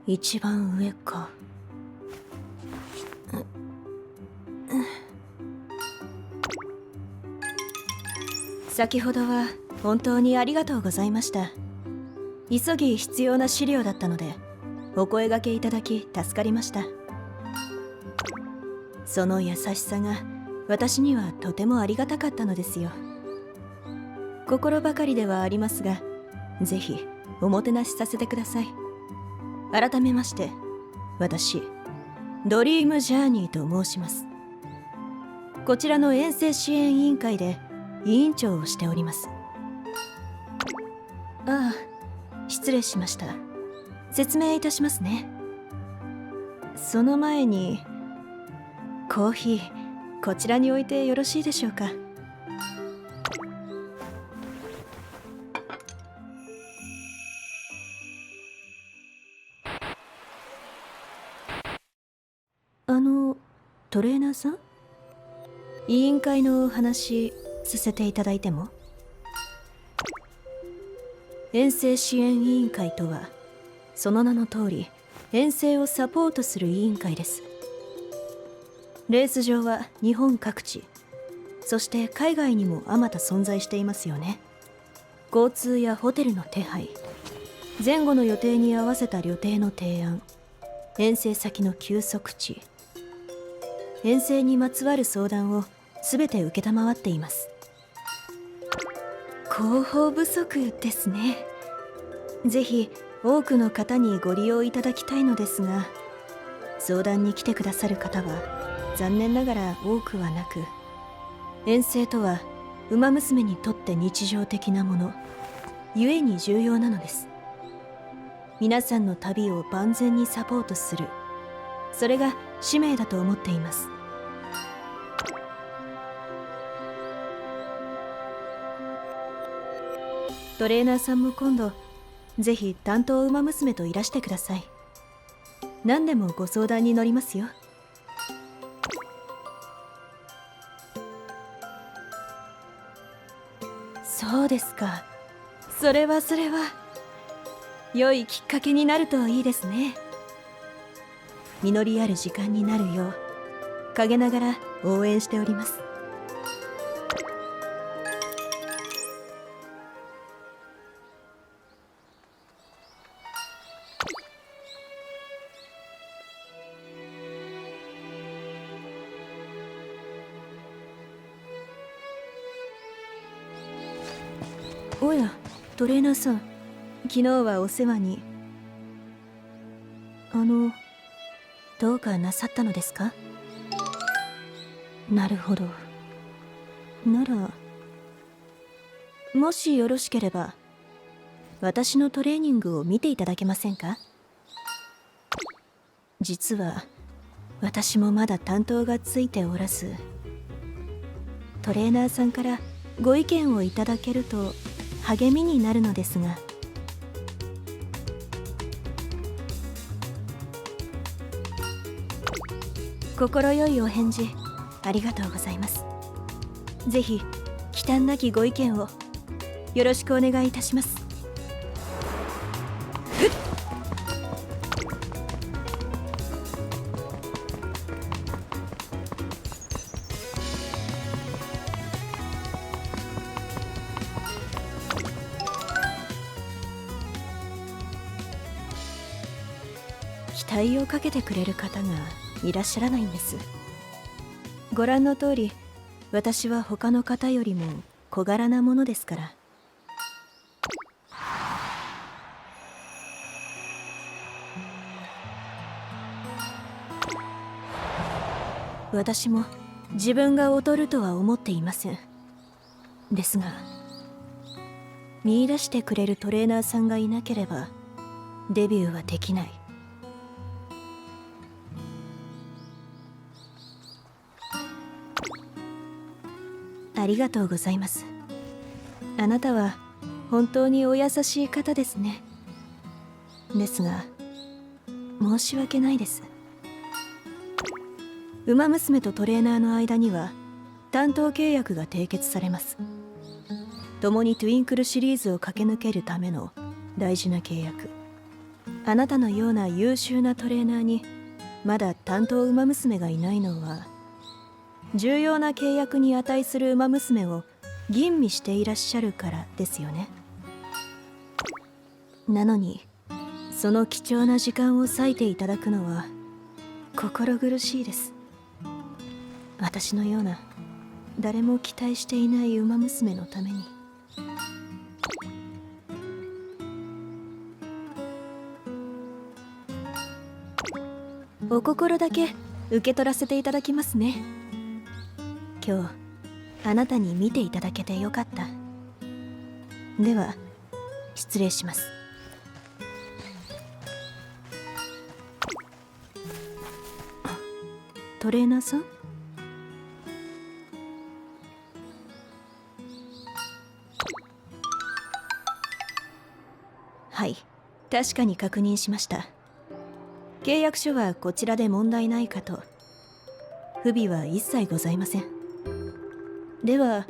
一番上か。先ほどは本当にありがとうございました。急ぎ必要な資料だったのでお声掛けいただき助かりました。その優しさが私にはとてもありがたかったのですよ。心ばかりではありますが、ぜひおもてなしさせてください。改めまして私ドリームジャーニーと申します。こちらの遠征支援委員会で委員長をしております。ああ、失礼しました。説明いたしますね。その前にコーヒーこちらに置いてよろしいでしょうか。トレーナーさん、委員会のお話させていただいても。遠征支援委員会とはその名の通り遠征をサポートする委員会です。レース場は日本各地、そして海外にもあまた存在していますよね。交通やホテルの手配、前後の予定に合わせた旅程の提案、遠征先の休息地、遠征にまつわる相談を全て承っています。広報不足ですね。ぜひ多くの方にご利用いただきたいのですが、相談に来てくださる方は残念ながら多くはなく、遠征とは馬娘にとって日常的なもの、故に重要なのです。皆さんの旅を万全にサポートする、それが使命だと思っています。トレーナーさんも今度ぜひ担当馬娘といらしてください。何でもご相談に乗りますよ。そうですか。それは良いきっかけになるといいですね。実りある時間になるよう陰ながら応援しております。おや、トレーナーさん、昨日はお世話に。どうかなさったのですか？なるほど。なら、もしよろしければ私のトレーニングを見ていただけませんか？実は私もまだ担当がついておらず、トレーナーさんからご意見をいただけると励みになるのですが。心よいお返事ありがとうございます。ぜひ忌憚なきご意見をよろしくお願いいたします。期待をかけてくれる方がいらっしゃらないんです。ご覧の通り私は他の方よりも小柄なものですから。私も自分が劣るとは思っていません。ですが見出してくれるトレーナーさんがいなければデビューはできない。ありがとうございます。あなたは本当にお優しい方ですね。ですが申し訳ないです。馬娘とトレーナーの間には担当契約が締結されます。共にトゥインクルシリーズを駆け抜けるための大事な契約。あなたのような優秀なトレーナーにまだ担当馬娘がいないのは、重要な契約に値する馬娘を吟味していらっしゃるからですよね。なのにその貴重な時間を割いていただくのは心苦しいです。私のような誰も期待していない馬娘のために。お心だけ受け取らせていただきますね。今日あなたに見ていただけてよかった。では失礼します。トレーナーさん？はい、確かに確認しました。契約書はこちらで問題ないかと。不備は一切ございません。では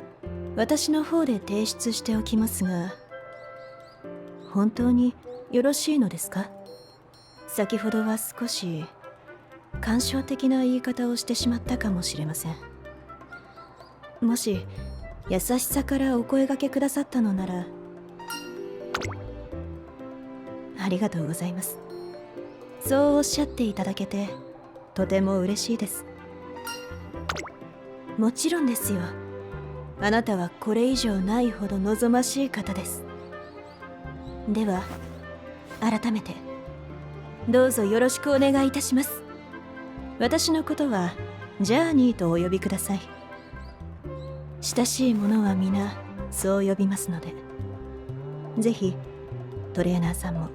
私の方で提出しておきますが、本当によろしいのですか？先ほどは少し感傷的な言い方をしてしまったかもしれません。もし優しさからお声掛けくださったのなら。ありがとうございます。そうおっしゃっていただけてとても嬉しいです。もちろんですよ。あなたはこれ以上ないほど望ましい方です。では改めてどうぞよろしくお願いいたします。私のことはジャーニーとお呼びください。親しい者は皆そう呼びますので、ぜひトレーナーさんも。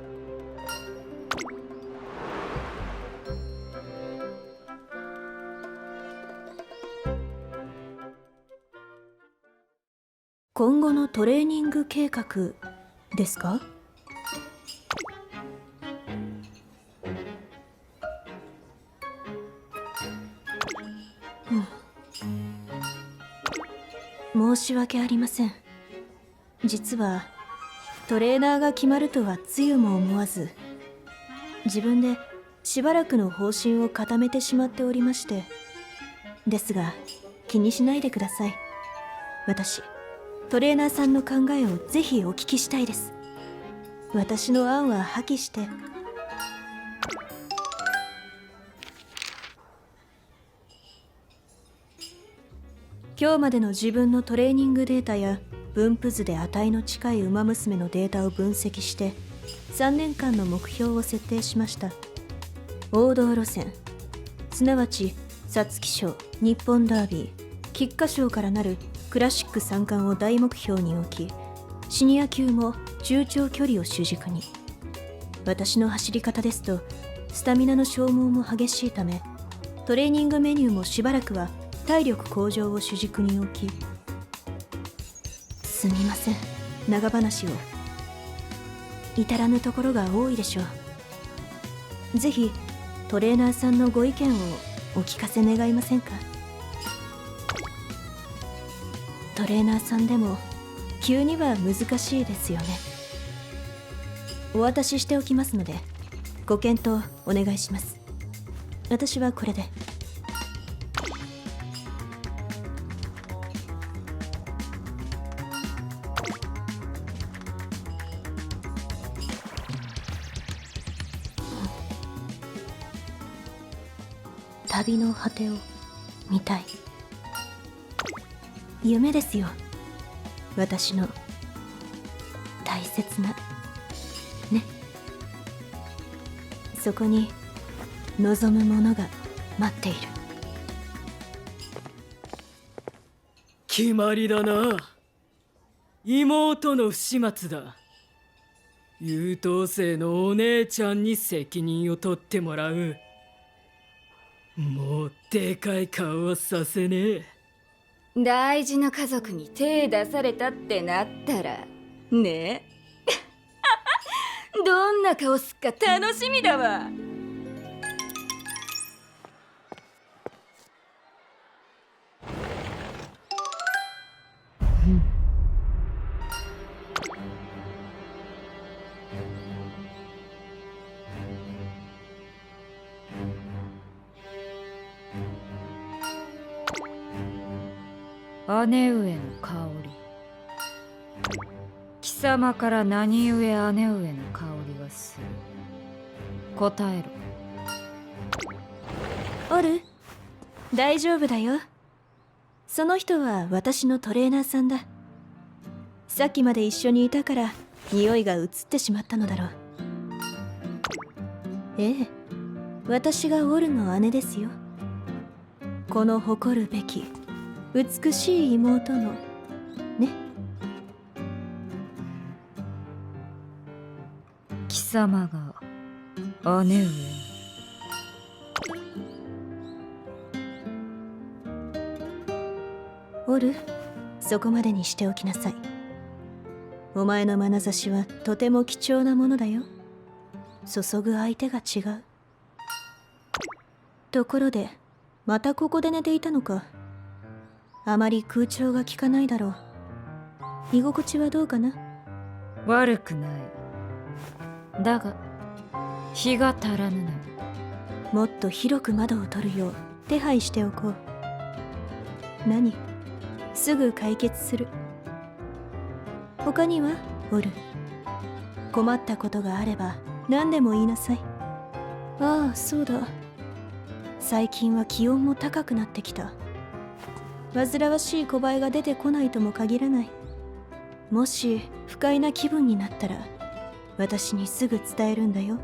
今後のトレーニング計画ですか？申し訳ありません。実はトレーナーが決まるとはつゆも思わず、自分でしばらくの方針を固めてしまっておりまして。ですが気にしないでください。私トレーナーさんの考えをぜひお聞きしたいです。私の案は破棄して。今日までの自分のトレーニングデータや分布図で値の近い馬娘のデータを分析して3年間の目標を設定しました。王道路線、すなわち皐月賞、日本ダービー、菊花賞からなるクラシック3冠を大目標に置き、シニア級も中長距離を主軸に。私の走り方ですとスタミナの消耗も激しいため、トレーニングメニューもしばらくは体力向上を主軸に置き。すみません、長話を。至らぬところが多いでしょう。ぜひトレーナーさんのご意見をお聞かせ願いませんか？トレーナーさんでも急には難しいですよね。お渡ししておきますのでご検討お願いします。私はこれで。旅の果てを見たい。夢ですよ、私の大切なね。そこに望むものが待っている。決まりだな。妹の不始末だ。優等生のお姉ちゃんに責任を取ってもらう。もうでかい顔はさせねえ。大事な家族に手出されたってなったらねどんな顔すっか楽しみだわ。姉上の香り。貴様から何故姉上の香りがする？答えろ。オル、大丈夫だよ。その人は私のトレーナーさんだ。さっきまで一緒にいたから匂いが移ってしまったのだろう。ええ、私がオルの姉ですよ。この誇るべき美しい妹のね。貴様が姉上。オル、そこまでにしておきなさい。お前の眼差しはとても貴重なものだよ。注ぐ相手が違う。ところで、またここで寝ていたのか。あまり空調が効かないだろう。居心地はどうかな？悪くない。だが日が足らぬな。もっと広く窓を取るよう手配しておこう。何？すぐ解決する。他にはオル、困ったことがあれば何でも言いなさい。ああ、そうだ。最近は気温も高くなってきた。煩わしい小バエが出てこないとも限らない。もし不快な気分になったら私にすぐ伝えるんだよ。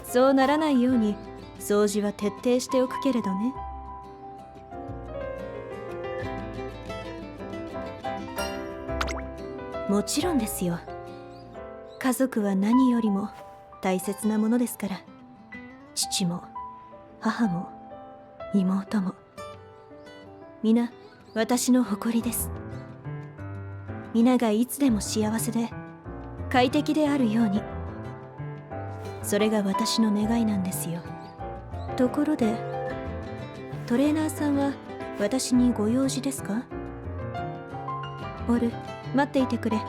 そうならないように掃除は徹底しておくけれどね。もちろんですよ。家族は何よりも大切なものですから。父も母も妹も皆私の誇りです。皆がいつでも幸せで快適であるように、それが私の願いなんですよ。ところでトレーナーさんは私にご用事ですか？オル、待っていてくれ。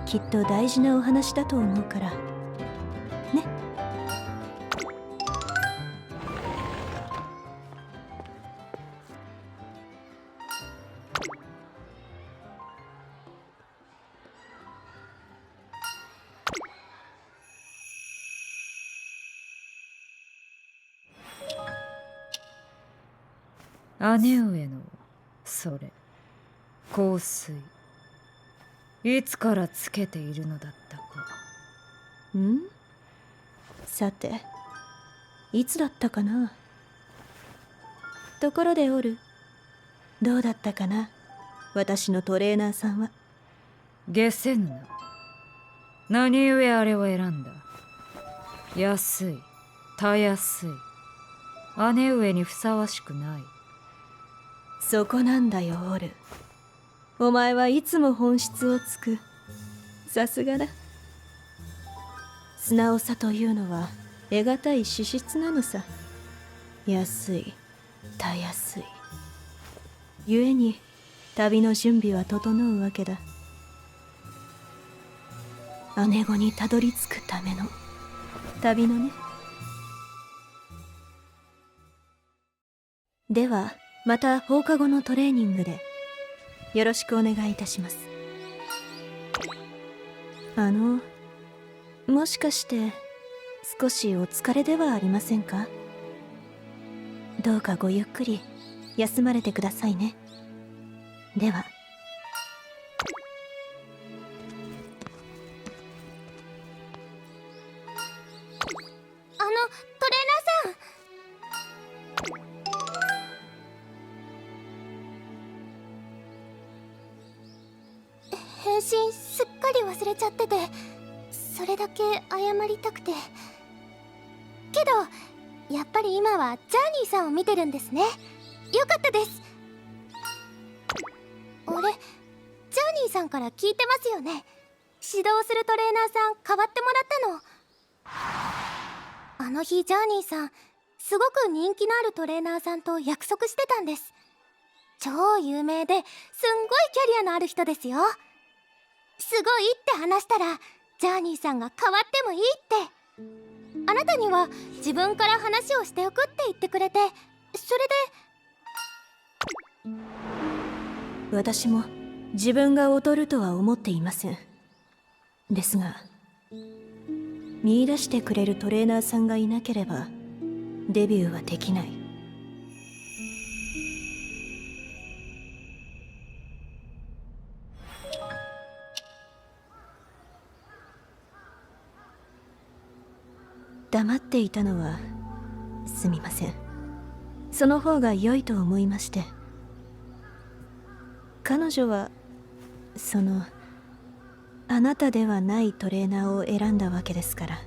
きっと大事なお話だと思うからね。姉上のそれ香水、いつからつけているのだったか。ん？さて、いつだったかな。ところでオル、どうだったかな、私のトレーナーさんは。下せぬな。何故あれを選んだ？安い、たやすい、姉上にふさわしくない。そこなんだよオル。お前はいつも本質をつく。さすがだ。素直さというのは得難い資質なのさ。安い、たやすい。故に旅の準備は整うわけだ。姉子にたどり着くための旅のね。ではまた放課後のトレーニングでよろしくお願いいたします。もしかして少しお疲れではありませんか？どうかごゆっくり休まれてくださいね。では。トレーナーさん。返信すっかり忘れちゃってて、それだけ謝りたくて。けどやっぱり今はジャーニーさんを見てるんですね。よかったです。俺、ジャーニーさんから聞いてますよね。指導するトレーナーさん変わってもらったの。あの日ジャーニーさんすごく人気のあるトレーナーさんと約束してたんです。超有名ですんごいキャリアのある人ですよ。すごいって話したらジャーニーさんが変わってもいいって。あなたには自分から話をしておくって言ってくれて、それで。私も自分が劣るとは思っていません。ですが、見出してくれるトレーナーさんがいなければデビューはできない。黙っていたのはすみません。その方が良いと思いまして。彼女はあなたではないトレーナーを選んだわけですから、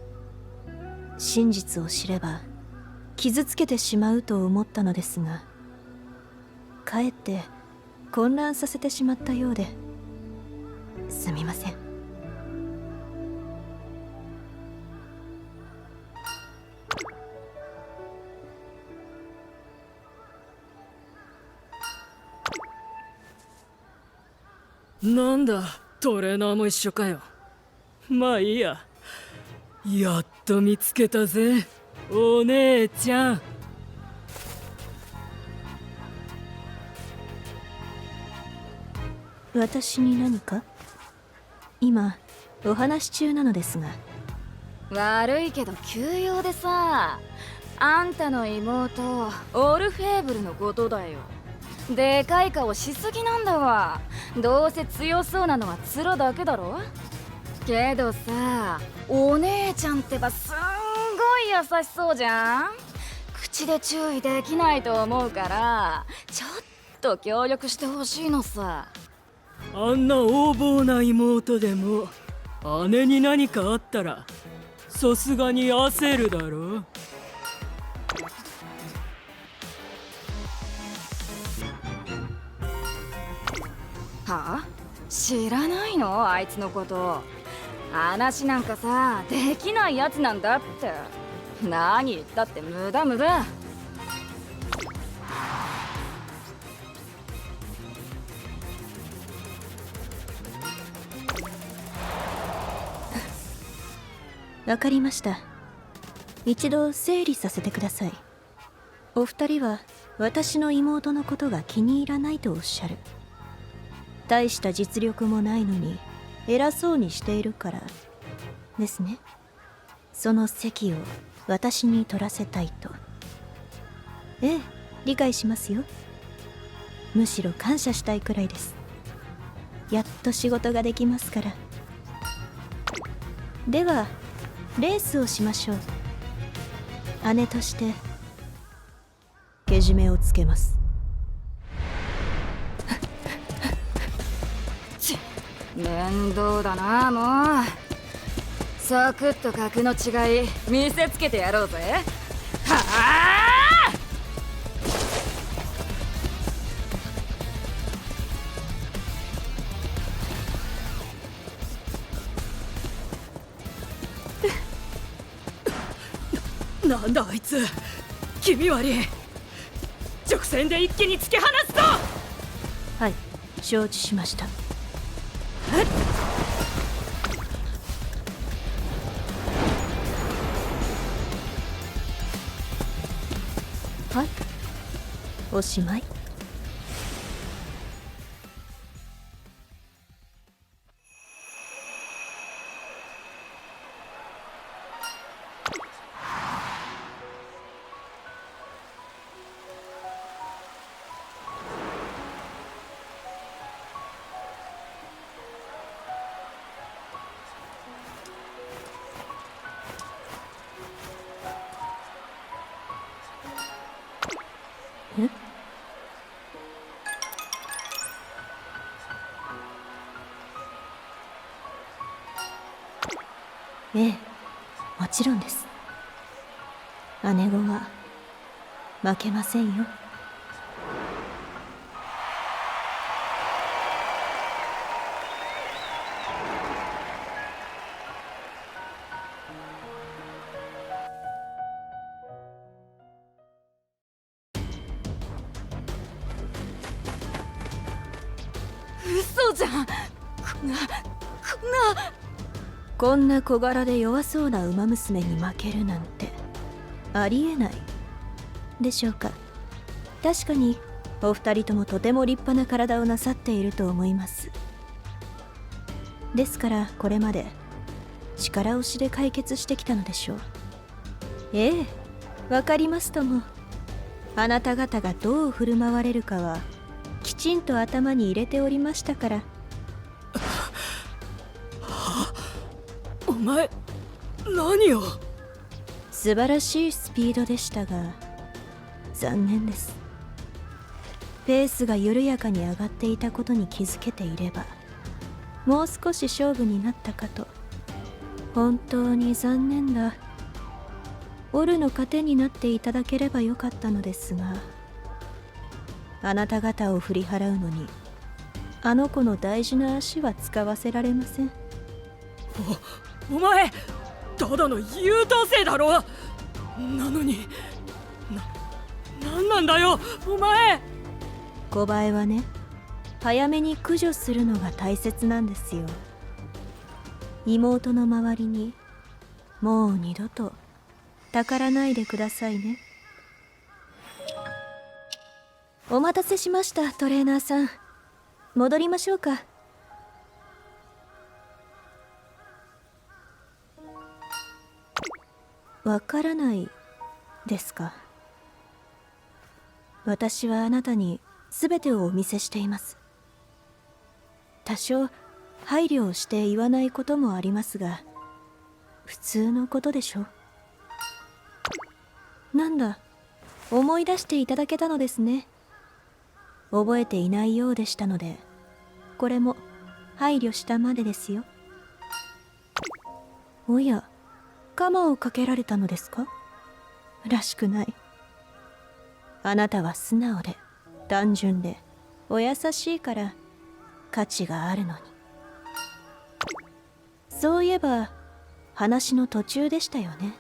真実を知れば傷つけてしまうと思ったのですが、かえって混乱させてしまったようですみません。なんだ、トレーナーも一緒かよ。まあいいや。やっと見つけたぜ、お姉ちゃん。私に何か？今お話し中なのですが。悪いけど急用でさ、あんたの妹オルフェーブルのことだよ。でかい顔しすぎなんだわ。どうせ強そうなのは面だけだろ。けどさ、お姉ちゃんってばすんごい優しそうじゃん。口で注意できないと思うから、ちょっと協力してほしいのさ。あんな横暴な妹でも姉に何かあったらさすがに焦るだろ。はあ？知らないの？あいつのこと。話なんかさ、できないやつなんだって。何言ったって無駄無駄。わかりました。一度整理させてください。お二人は私の妹のことが気に入らないとおっしゃる。大した実力もないのに偉そうにしているからですね。その席を私に取らせたいと。ええ、理解しますよ。むしろ感謝したいくらいです。やっと仕事ができますから。ではレースをしましょう。姉としてけじめをつけます。面倒だな、もう。サクッと格の違い見せつけてやろうぜ。はあ！なんだあいつ、気味悪い。直線で一気に突き放すぞ。はい、承知しました。はい、おしまい。ええ、もちろんです。姉御は負けませんよ。嘘じゃん。こんな小柄で弱そうな馬娘に負けるなんてありえないでしょうか。確かにお二人ともとても立派な体をなさっていると思います。ですからこれまで力押しで解決してきたのでしょう。ええ、わかりますとも。あなた方がどう振る舞われるかはきちんと頭に入れておりましたから。お前何を。素晴らしいスピードでしたが残念です。ペースが緩やかに上がっていたことに気づけていればもう少し勝負になったかと。本当に残念だ。オルの糧になっていただければよかったのですが、あなた方を振り払うのにあの子の大事な足は使わせられません。お前ただの優等生だろ。なのになんなんだよお前。小バエはね、早めに駆除するのが大切なんですよ。妹の周りにもう二度とたからないでくださいね。お待たせしました、トレーナーさん。戻りましょうか。わからないですか。私はあなたに全てをお見せしています。多少配慮をして言わないこともありますが、普通のことでしょ。なんだ、思い出していただけたのですね。覚えていないようでしたので、これも配慮したまでですよ。おや、鎌をかけられたのですからしくない。あなたは素直で単純でお優しいから価値があるのに。そういえば話の途中でしたよね。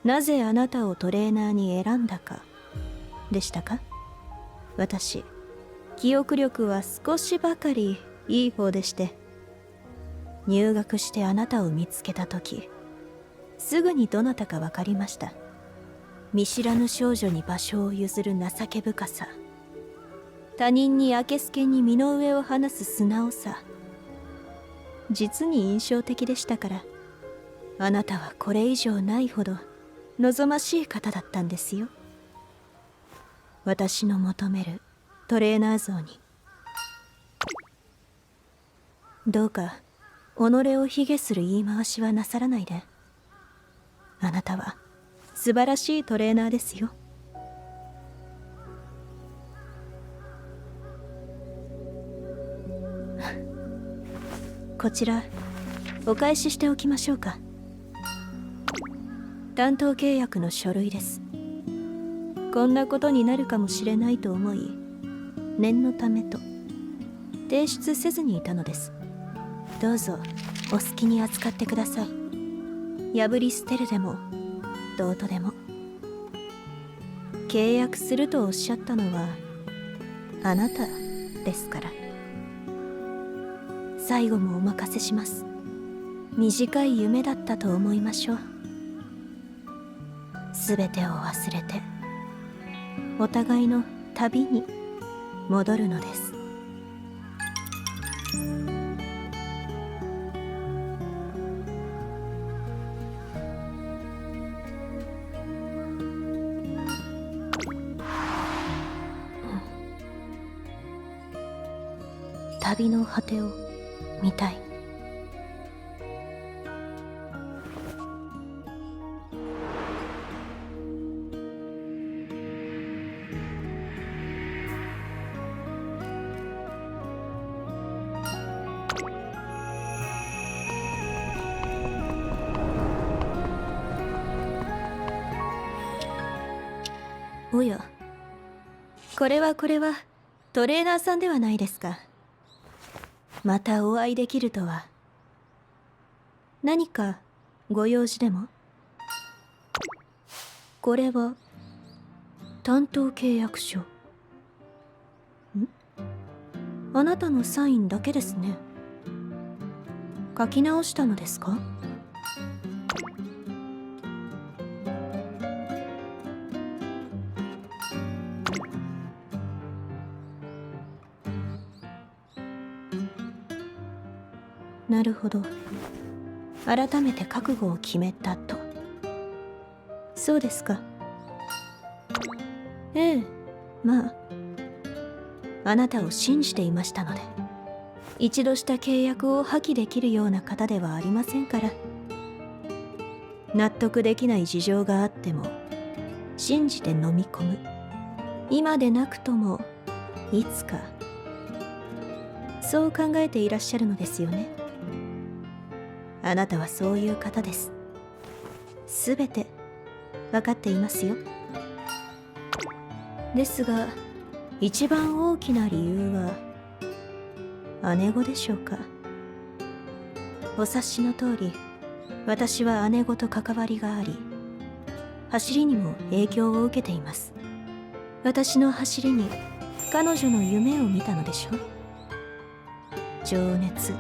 なぜあなたをトレーナーに選んだかでしたか。私、記憶力は少しばかりいい方でして、入学してあなたを見つけた時すぐにどなたか分かりました。見知らぬ少女に場所を譲る情け深さ、他人にあけすけに身の上を話す素直さ、実に印象的でしたから、あなたはこれ以上ないほど望ましい方だったんですよ。私の求めるトレーナー像に。どうか己を卑下する言い回しはなさらないで。あなたは素晴らしいトレーナーですよ。こちらお返ししておきましょうか。担当契約の書類です。こんなことになるかもしれないと思い、念のためと提出せずにいたのです。どうぞお好きに扱ってください。破り捨てるでもどうとでも。契約するとおっしゃったのはあなたですから。最後もお任せします。短い夢だったと思いましょう。すべてを忘れてお互いの旅に戻るのです。旅の果てを見たい。おや、これはトレーナーさんではないですか。またお会いできるとは。何かご用事でも。これは担当契約書。あなたのサインだけですね。書き直したのですか。なるほど。改めて覚悟を決めたと。そうですか。ええ、まああなたを信じていましたので。一度した契約を破棄できるような方ではありませんから。納得できない事情があっても信じて飲み込む。今でなくともいつか。そう考えていらっしゃるのですよね。あなたはそういう方です。すべて分かっていますよ。ですが一番大きな理由は姉御でしょうか。お察しの通り、私は姉御と関わりがあり、走りにも影響を受けています。私の走りに彼女の夢を見たのでしょう。情熱、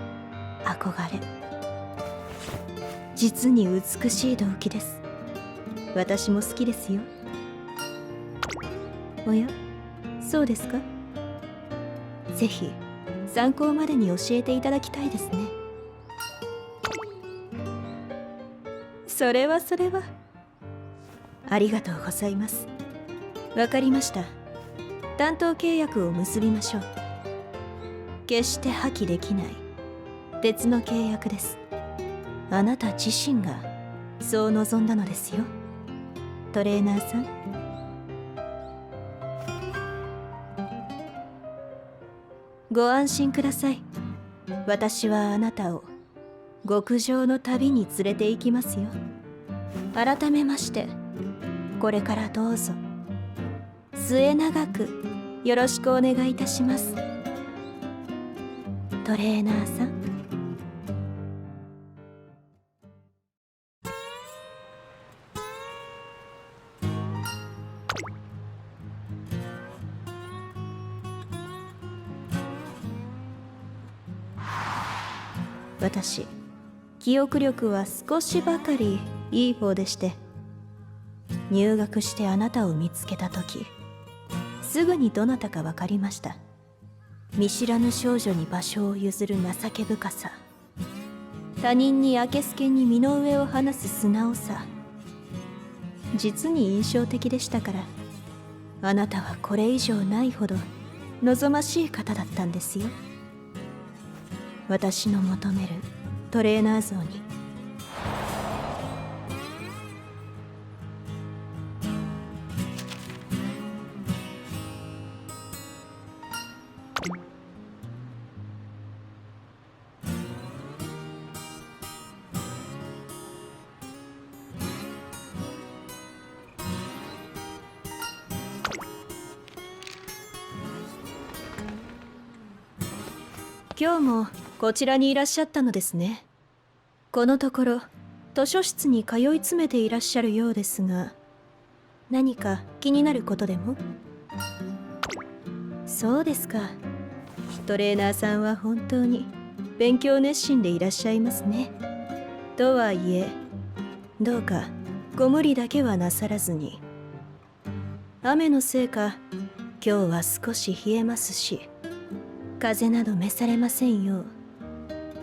憧れ、実に美しい動機です。私も好きですよ。おや、そうですか。ぜひ参考までに教えていただきたいですね。それはありがとうございます。わかりました。担当契約を結びましょう。決して破棄できない別の契約です。あなた自身がそう望んだのですよ、トレーナーさん。ご安心ください。私はあなたを極上の旅に連れて行きますよ。改めましてこれからどうぞ末永くよろしくお願いいたします、トレーナーさん。私、記憶力は少しばかりいい方でして、入学してあなたを見つけた時、すぐにどなたか分かりました。見知らぬ少女に場所を譲る情け深さ、他人にあけすけに身の上を話す素直さ、実に印象的でしたから、あなたはこれ以上ないほど望ましい方だったんですよ。私の求めるトレーナー像に。今日もこちらにいらっしゃったのですね。このところ図書室に通い詰めていらっしゃるようですが、何か気になることでも？そうですか。トレーナーさんは本当に勉強熱心でいらっしゃいますね。とはいえ、どうかご無理だけはなさらずに。雨のせいか今日は少し冷えますし、風邪など召されませんよう。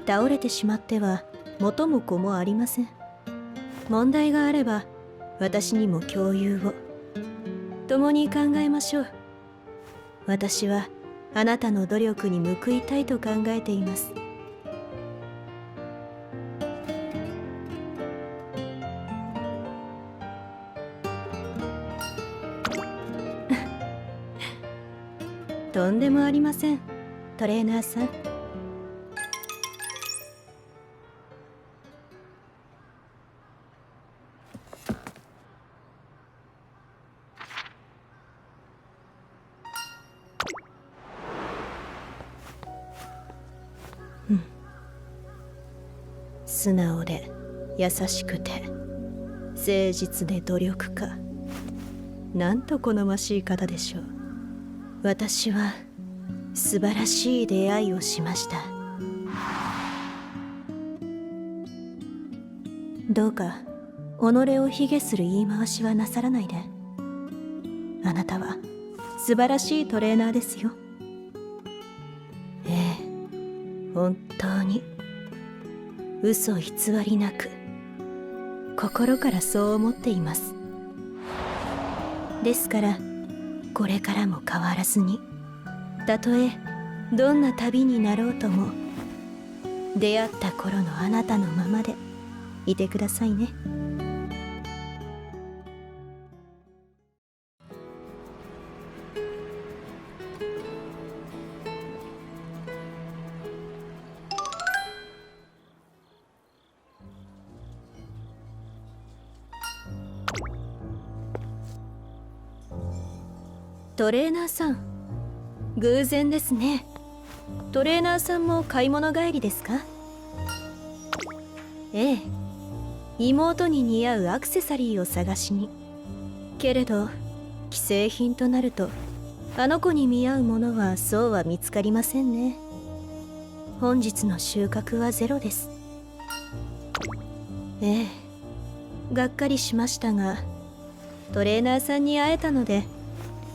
倒れてしまっては元も子もありません。問題があれば私にも共有を。共に考えましょう。私はあなたの努力に報いたいと考えています。とんでもありません、トレーナーさん。素直で優しくて誠実で努力家、なんと好ましい方でしょう。私は素晴らしい出会いをしました。どうか己を卑下する言い回しはなさらないで。あなたは素晴らしいトレーナーですよ。ええ、本当に嘘偽りなく心からそう思っています。ですからこれからも変わらずに、たとえどんな旅になろうとも出会った頃のあなたのままでいてくださいね。トレーナーさん、偶然ですね。トレーナーさんも買い物帰りですか？ええ、妹に似合うアクセサリーを探しに。けれど既製品となるとあの子に見合うものはそうは見つかりませんね。本日の収穫はゼロです。ええ、がっかりしましたがトレーナーさんに会えたので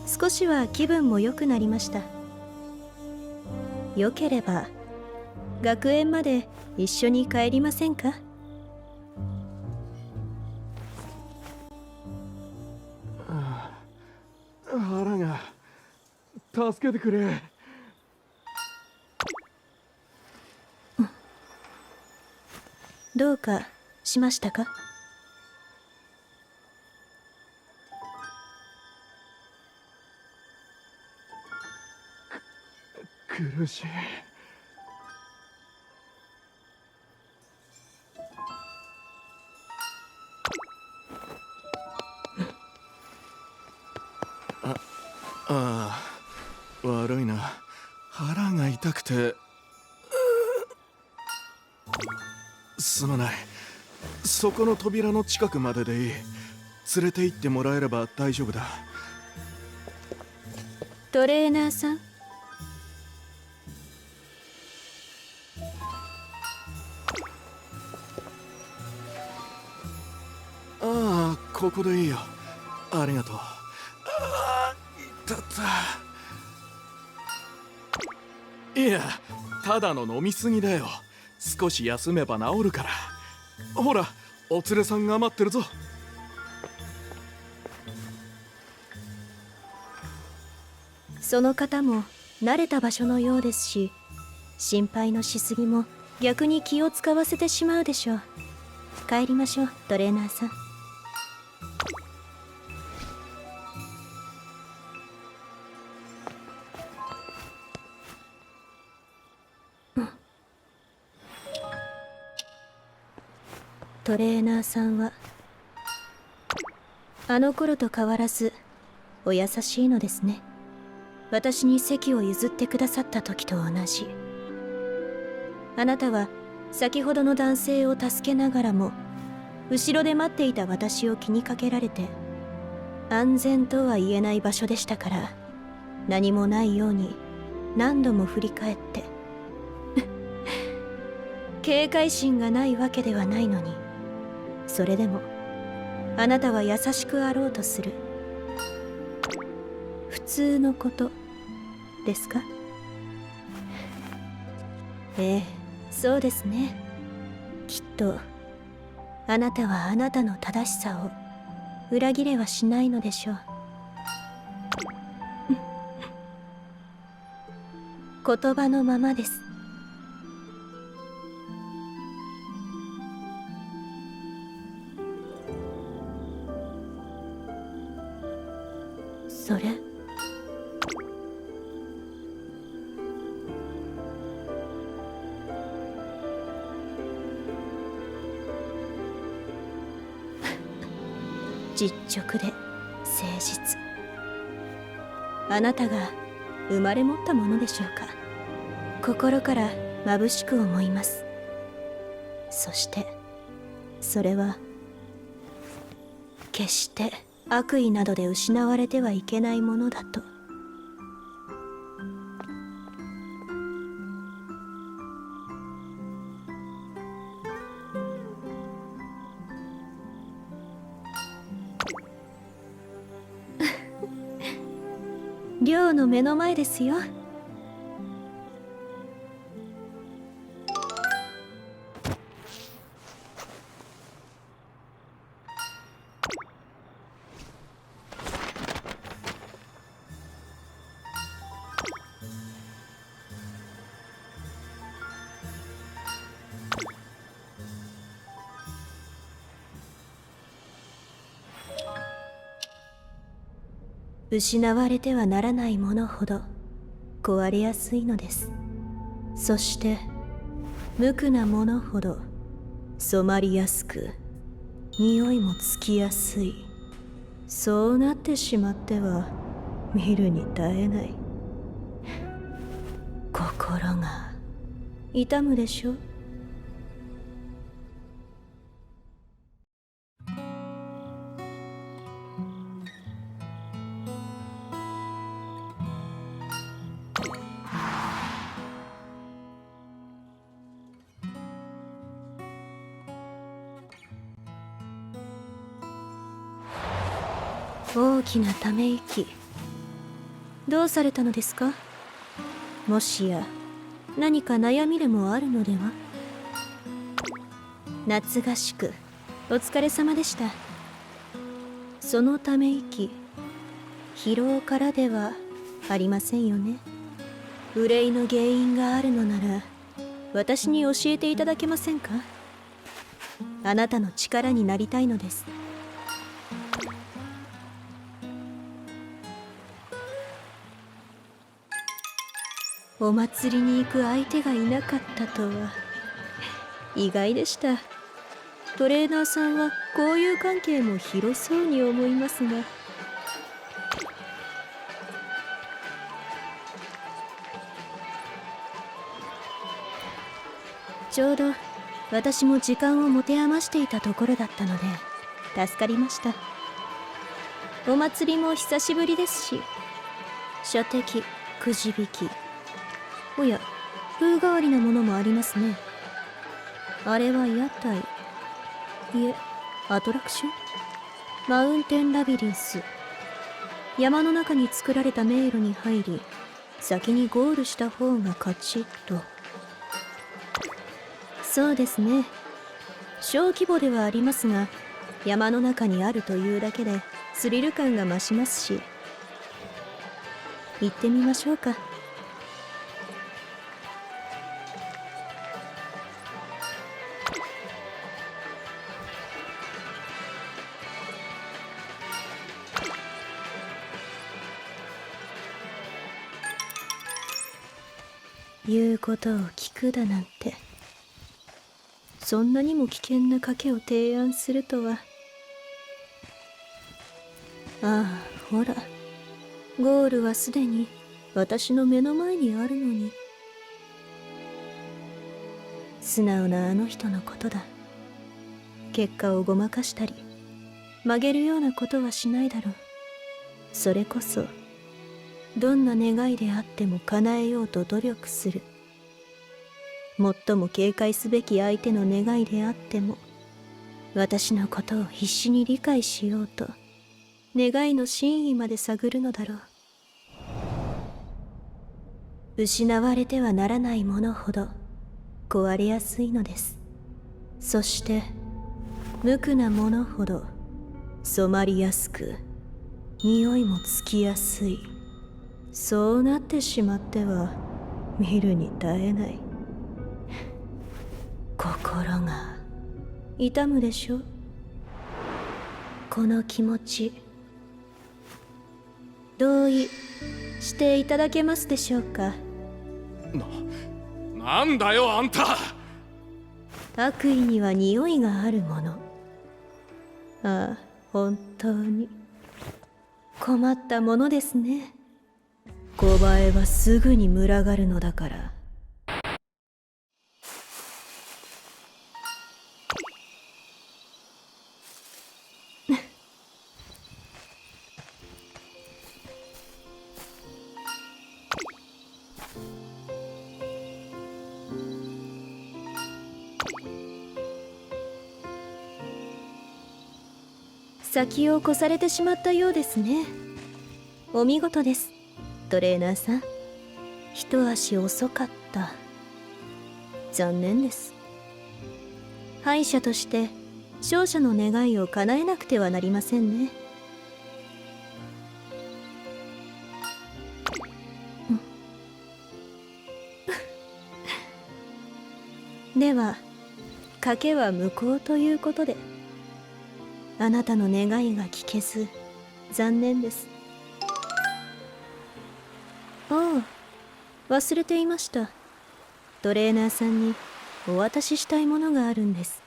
少しは気分も良くなりました。よければ学園まで一緒に帰りませんか？腹が助けてくれ。どうかしましたか？苦しい。ああ、悪いな。腹が痛くて。すまない。そこの扉の近くまででいい。連れて行ってもらえれば大丈夫だ。トレーナーさん、ああ、ここでいいよ。ありがとう。ああ、痛った。いや、ただの飲みすぎだよ。少し休めば治るから。ほら、お連れさんが待ってるぞ。その方も慣れた場所のようですし、心配のしすぎも逆に気を使わせてしまうでしょう。帰りましょう、トレーナーさん。トレーナーさんはあの頃と変わらずお優しいのですね。私に席を譲ってくださった時と同じ。あなたは先ほどの男性を助けながらも後ろで待っていた私を気にかけられて、安全とは言えない場所でしたから、何もないように何度も振り返って警戒心がないわけではないのに、それでもあなたは優しくあろうとする。普通のことですか？ええ、そうですね。きっとあなたはあなたの正しさを裏切れはしないのでしょう。言葉のままです。それ実直で誠実。あなたが生まれ持ったものでしょうか。心から眩しく思います。そしてそれは決して悪意などで失われてはいけないものだと。寮の目の前ですよ。失われてはならないものほど壊れやすいのです。そして無垢なものほど染まりやすく、匂いもつきやすい。そうなってしまっては見るに耐えない。心が痛むでしょ。大きなため息。どうされたのですか？もしや何か悩みでもあるのでは？夏合宿お疲れ様でした。そのため息、疲労からではありませんよね。憂いの原因があるのなら私に教えていただけませんか？あなたの力になりたいのです。お祭りに行く相手がいなかったとは意外でした。トレーナーさんは交友関係も広そうに思いますが。ちょうど私も時間を持て余していたところだったので助かりました。お祭りも久しぶりですし、射的、くじ引き、おや、風変わりなものもありますね。あれは屋台、いえ、アトラクション？マウンテンラビリンス。山の中に作られた迷路に入り、先にゴールした方が勝ちと。そうですね。小規模ではありますが、山の中にあるというだけでスリル感が増しますし。行ってみましょうか。言うことを聞くだなんて、そんなにも危険な賭けを提案するとは。ああ、ほら、ゴールはすでに私の目の前にあるのに。素直なあの人のことだ。結果をごまかしたり曲げるようなことはしないだろう。それこそどんな願いであっても叶えようと努力する。最も警戒すべき相手の願いであっても、私のことを必死に理解しようと願いの真意まで探るのだろう。失われてはならないものほど壊れやすいのです。そして無垢なものほど染まりやすく、匂いもつきやすい。そうなってしまっては見るに耐えない。心が痛むでしょ。この気持ち、同意していただけますでしょうか。なんだよあんた。悪意には匂いがあるもの。ああ、本当に困ったものですね。小バエはすぐに群がるのだから。先を越されてしまったようですね。お見事です、トレーナーさん。一足遅かった。残念です。敗者として勝者の願いを叶えなくてはなりませんね。では賭けは無効ということで。あなたの願いが聞けず残念です。忘れていました。トレーナーさんにお渡ししたいものがあるんです。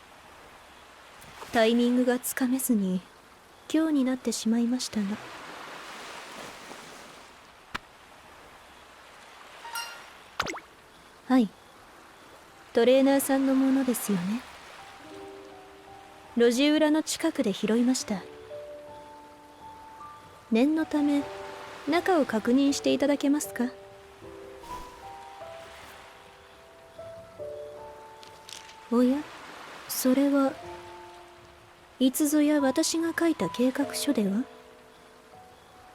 タイミングがつかめずに今日になってしまいましたが。はい、トレーナーさんのものですよね。路地裏の近くで拾いました。念のため中を確認していただけますか？おや、それはいつぞや私が書いた計画書では？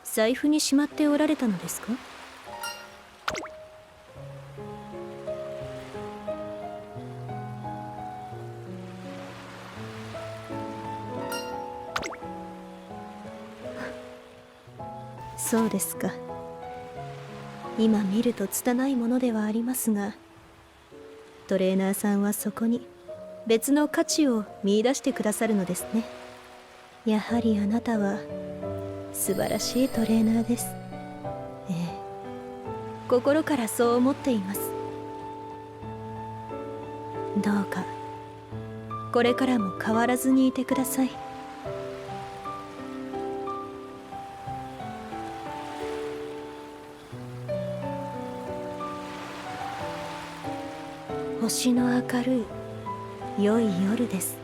財布にしまっておられたのですか？そうですか。今見ると拙いものではありますが、トレーナーさんはそこに別の価値を見出してくださるのですね。やはりあなたは素晴らしいトレーナーです。ええ、心からそう思っています。どうかこれからも変わらずにいてください。星の明るい良い夜です。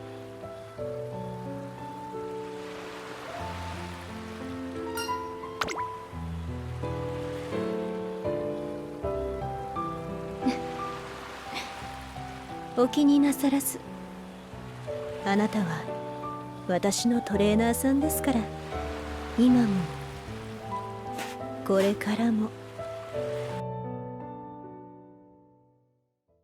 お気になさらず。あなたは私のトレーナーさんですから、今もこれからも